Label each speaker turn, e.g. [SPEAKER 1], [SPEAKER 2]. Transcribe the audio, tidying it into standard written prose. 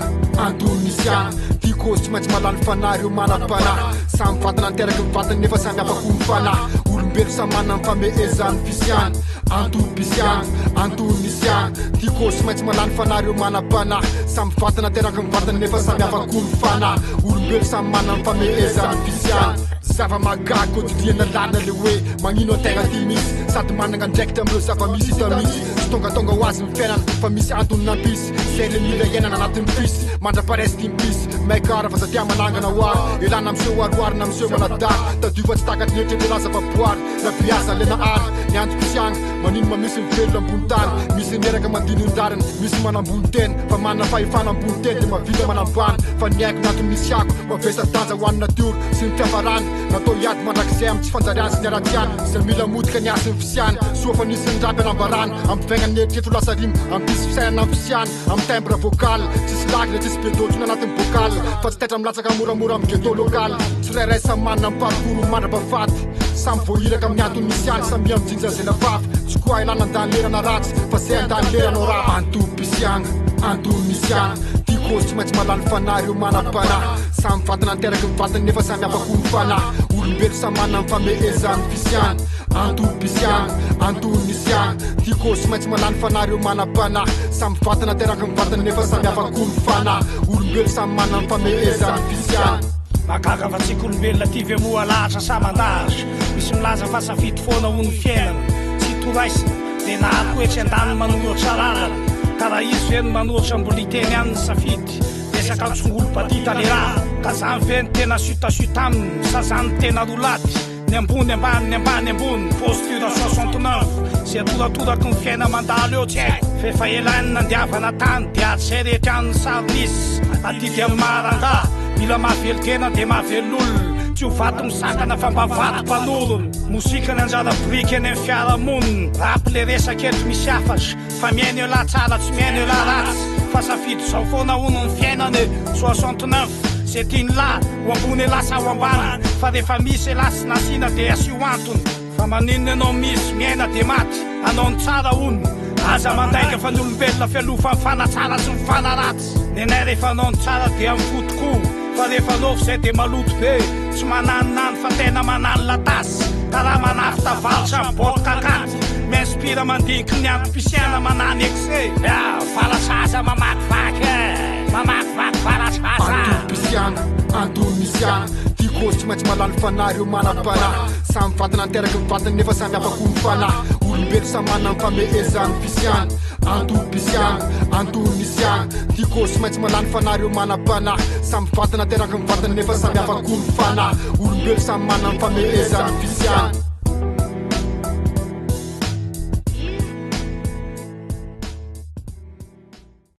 [SPEAKER 1] agna antony misy agna tiako tsy maintsy malany fanahy manam-panahy samy vatana anteraky mivatany nefa samy afaka mifanahy olombelo samy manana mifamehezany fisiany antony misy agna antony misy agna tiako tsy maintsy malany fanahy manam-panahy samy vatana anteraky mivatany nefa samy afaka mifanahy olombelo samy manana mifamehezany fisiany zava-magagy quotidiana lana le hoe magnino an-tegna ty misy sady managna ndraikitra amireo zava-misy hita misy tsy tongatonga ho azy mifiainana fa misy antony nampisy zay le mila iainana anatin'ny fisy mandra-paresy ty mpisy maikara fa zatia manangana hoary elana amseho aroary na amseho manadary tadiofa tsy takaty netrety laza vaboary na biaza lena any ny antom-pisy agny manino mamisy mivelona ambony tany misy neraka mandinondariny misy manambony teny fa manana fahefana ambony teny de mavita manambany fa ny aiko natony misy ako mavesa-danja ho an'ny natiora sy ny fiavarany natao iady mandrakizay amy tsy fanjariany sy ny aratsiany zay mila motika ny asy ny fisiany soa fa nisy ny raby anambarany ampivaigna neritreto lasa rimy ampisy fisainana amy fisiany amy timbre vocal tsisy lakina tsisy bedotry anatin'ny vocal fa tsy taitra milatsaka moramora amy ghetto local tsy rairay samy manana amy parcours mandrapafaty samy voahiraka amin'ny antony misy any samy amy jinja zay nafafy tsy koa ilana andany lerana ratsy fa zay andany leranao raha antony agna antony misy agna tiako tsy maintsy malany fanahy manam-panahy samy vatana anteraky mivatany nefa samy afaka mifanahy olombelo samy manana mifamehezany fisiany antony agna antony misy agna tiako tsy maintsy malany fanahy manam-panahy samy vatana anteraky mivatany nefa samy afaka mifanahy olombelo samy manana mifamehezany fisiany
[SPEAKER 2] Magaga fa tsika olombelona ty ve moa lahatra samandazy misy milaza fa safidy foana ho ny fiainana tsy toraisina de nahatoetsy an-dany manolotra lalana karaha izy ve no manoatra mboliteny any ny safidy resaka tsongolo-badita le raha ka zany ve ny tena sutasita aminy sazany tena rolaty ny ambony ambany ny ambany ambony posture 69 zay atoratoraky ny fiaina mandalo eo tsy haiko fefa elany nandiavana tany de atsy rehetra any saronisy atidy amin'ny maranda mila mahavelotena de mahavelolona tsy ho vato misakana fa mba vato mpanorona mosika ny anjara briky eny amin'ny fiarahamonina rapy le resakely misy afatra fa miaina eo laha tsara tsy miaina eo laha ratsy fa safidy zao foana hono ny fiainany 69 zay tiany lahy ho ambony lasa ho ambany fa rehefa misy elasy nasina de asio antony fa maninona anao misy miaina de maty anao ny tsara hono aza mandaika fa ny olombelona fialofa mifanatsara sy mifanaratsy nenay rehefa anao ny tsara de amin'ny fotoko fa rehefa anao zay de maloto be tsy mananonany fa tena manano latasy karaha manafy tavalotra amin'ny boty kakaty m'inspira mandiniky ny antom-pisiana manany exe valasaza mamakivaky valasaza
[SPEAKER 1] antony misy agna tiako tsy maintsy malany fanahy manam-panahy samy vatana anteraky mivatany nefa samy afaka mifanahy olombelo samy manana mifamehezany fisiany antony misy agna tiako tsy maintsy malany fanahy manam-panahy samy vatana anteraky mivatany nefa samy afaka mifanahy olombelo samy manana mifamehezany fisiany